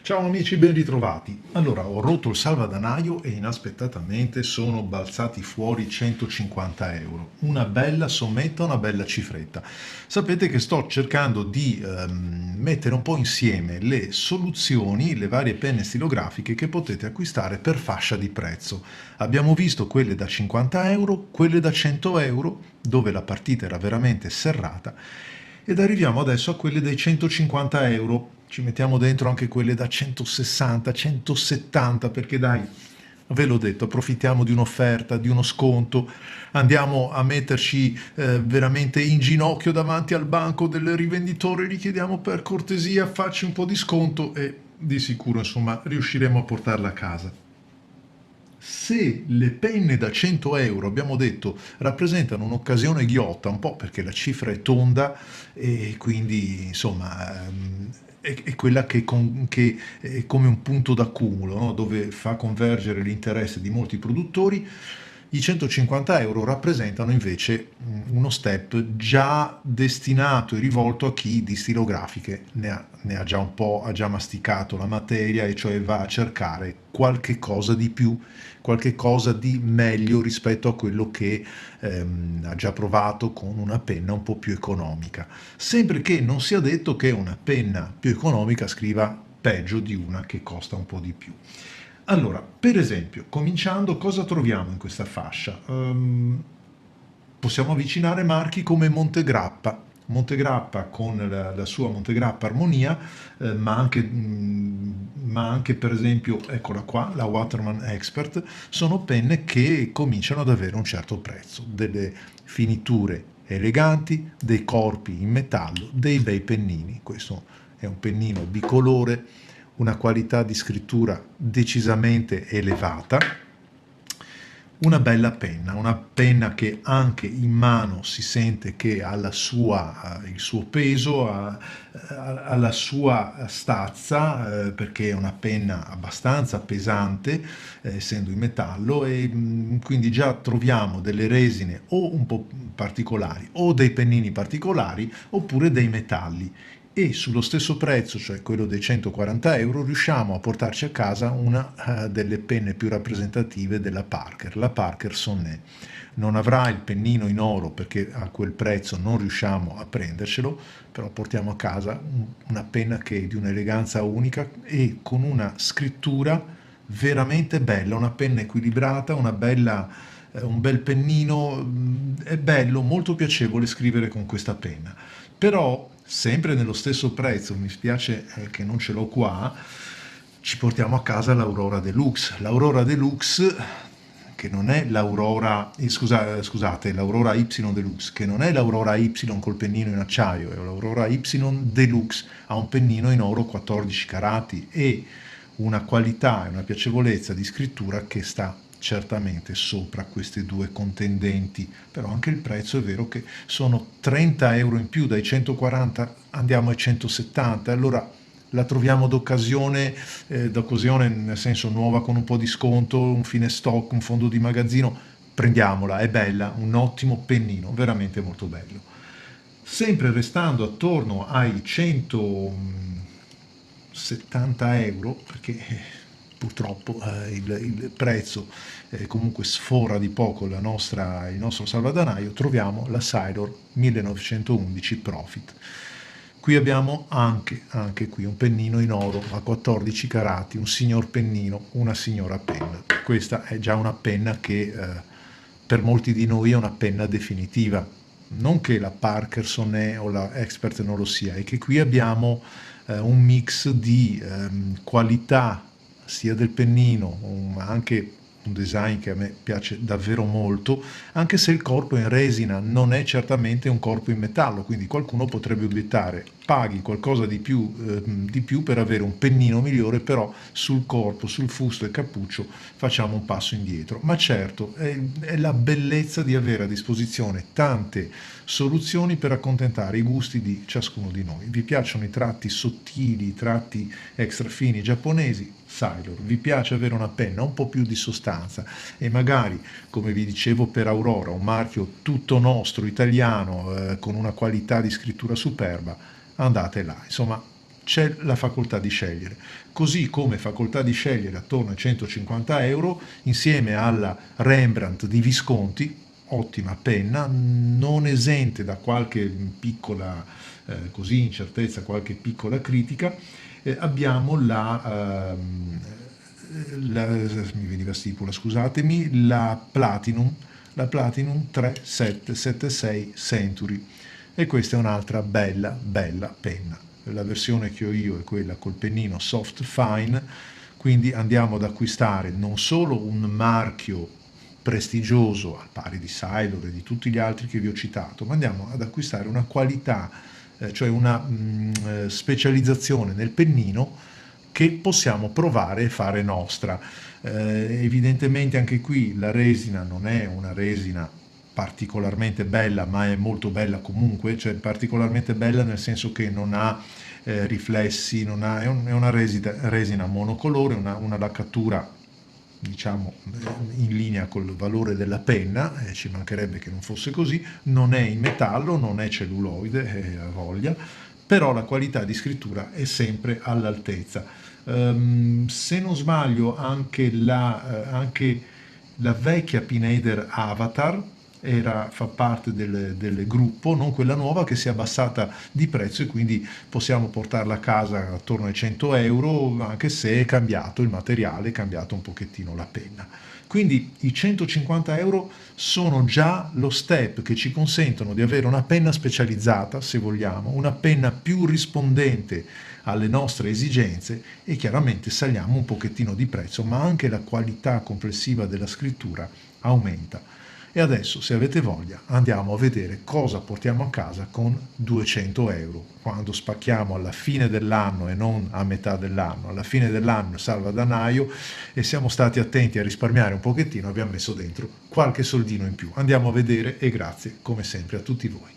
Ciao amici, ben ritrovati. Allora, ho rotto il salvadanaio e inaspettatamente sono balzati fuori 150 euro. Una bella sommetta, una bella cifretta. Sapete che sto cercando di mettere un po' insieme le soluzioni, le varie penne stilografiche che potete acquistare per fascia di prezzo. Abbiamo visto quelle da 50 euro, quelle da 100 euro, dove la partita era veramente serrata, ed arriviamo adesso a quelle dei 150 euro. Ci mettiamo dentro anche quelle da 160, 170, perché dai, ve l'ho detto, approfittiamo di un'offerta, di uno sconto, andiamo a metterci veramente in ginocchio davanti al banco del rivenditore, gli chiediamo per cortesia facci un po' di sconto e di sicuro insomma riusciremo a portarla a casa. Se le penne da 100 euro, abbiamo detto, rappresentano un'occasione ghiotta, un po' perché la cifra è tonda e quindi insomma è quella che è come un punto d'accumulo, no? Dove fa convergere l'interesse di molti produttori, i 150 euro rappresentano invece uno step già destinato e rivolto a chi di stilografiche ne ha già un po', ha già masticato la materia e cioè va a cercare qualche cosa di più, qualche cosa di meglio rispetto a quello che ha già provato con una penna un po' più economica. Sempre che non sia detto che una penna più economica scriva peggio di una che costa un po' di più. Allora, per esempio, cominciando, cosa troviamo in questa fascia? Possiamo avvicinare marchi come Montegrappa, Montegrappa con la sua Montegrappa Armonia, ma anche per esempio, eccola qua, la Waterman Expert, sono penne che cominciano ad avere un certo prezzo, delle finiture eleganti, dei corpi in metallo, dei bei pennini. Questo è un pennino bicolore, una qualità di scrittura decisamente elevata, una penna che anche in mano si sente che ha il suo peso, ha la sua stazza, perché è una penna abbastanza pesante, essendo in metallo, e quindi già troviamo delle resine o un po' particolari, o dei pennini particolari, oppure dei metalli e sullo stesso prezzo, cioè quello dei 140 euro, riusciamo a portarci a casa una delle penne più rappresentative della Parker, la Parker Sonnet. Non avrà il pennino in oro perché a quel prezzo non riusciamo a prendercelo, però portiamo a casa una penna che è di un'eleganza unica e con una scrittura veramente bella, una penna equilibrata, un bel pennino, è bello, molto piacevole scrivere con questa penna. Però, sempre nello stesso prezzo, mi spiace che non ce l'ho qua, ci portiamo a casa l'Aurora Deluxe. L'Aurora Deluxe, che non è l'Aurora, scusate, l'Aurora Y Deluxe, che non è l'Aurora Y col pennino in acciaio, è l'Aurora Y Deluxe, ha un pennino in oro 14 carati e una qualità e una piacevolezza di scrittura che sta certamente sopra queste due contendenti, però anche il prezzo è vero che sono 30 euro in più, dai 140 andiamo ai 170, allora la troviamo d'occasione nel senso nuova con un po' di sconto, un fine stock, un fondo di magazzino, prendiamola, è bella, un ottimo pennino, veramente molto bello. Sempre restando attorno ai 170 euro, perché purtroppo il prezzo comunque sfora di poco il nostro salvadanaio, troviamo la Sailor 1911 Profit. Qui abbiamo anche qui un pennino in oro a 14 carati, un signor pennino, una signora penna. Questa è già una penna che per molti di noi è una penna definitiva. Non che la Parkerson o la Expert non lo sia, è che qui abbiamo un mix di qualità sia del pennino, ma anche un design che a me piace davvero molto, anche se il corpo in resina non è certamente un corpo in metallo, quindi qualcuno potrebbe obiettare, paghi qualcosa di più per avere un pennino migliore, però sul corpo, sul fusto e cappuccio facciamo un passo indietro. Ma certo, è la bellezza di avere a disposizione tante soluzioni per accontentare i gusti di ciascuno di noi. Vi piacciono i tratti sottili, i tratti extra fini giapponesi? Sailor. Vi piace avere una penna un po' più di sostanza e magari, come vi dicevo per Aurora, un marchio tutto nostro, italiano, con una qualità di scrittura superba, andate là. Insomma, c'è la facoltà di scegliere, così come facoltà di scegliere attorno ai 150 euro insieme alla Rembrandt di Visconti, ottima penna, non esente da qualche piccola così incertezza, qualche piccola critica. Abbiamo mi veniva stipula, scusatemi, la Platinum 3776 Century, e questa è un'altra bella penna. La versione che ho io è quella col pennino soft fine, quindi andiamo ad acquistare non solo un marchio prestigioso al pari di Sailor e di tutti gli altri che vi ho citato, ma andiamo ad acquistare una qualità, cioè una specializzazione nel pennino che possiamo provare e fare nostra. Evidentemente anche qui la resina non è una resina particolarmente bella, ma è molto bella comunque, cioè particolarmente bella nel senso che non ha riflessi, è una resina monocolore, una laccatura diciamo in linea col valore della penna, ci mancherebbe che non fosse così, non è in metallo, non è celluloide, a voglia, però la qualità di scrittura è sempre all'altezza. Se non sbaglio anche la vecchia Pineider Avatar fa parte del gruppo, non quella nuova che si è abbassata di prezzo, e quindi possiamo portarla a casa attorno ai 100 euro, anche se è cambiato il materiale, è cambiato un pochettino la penna. Quindi i 150 euro sono già lo step che ci consentono di avere una penna specializzata, se vogliamo, una penna più rispondente alle nostre esigenze, e chiaramente saliamo un pochettino di prezzo, ma anche la qualità complessiva della scrittura aumenta. E adesso, se avete voglia, andiamo a vedere cosa portiamo a casa con 200 euro. Quando spacchiamo alla fine dell'anno e non a metà dell'anno, alla fine dell'anno è salvadanaio e siamo stati attenti a risparmiare un pochettino, abbiamo messo dentro qualche soldino in più. Andiamo a vedere, e grazie come sempre a tutti voi.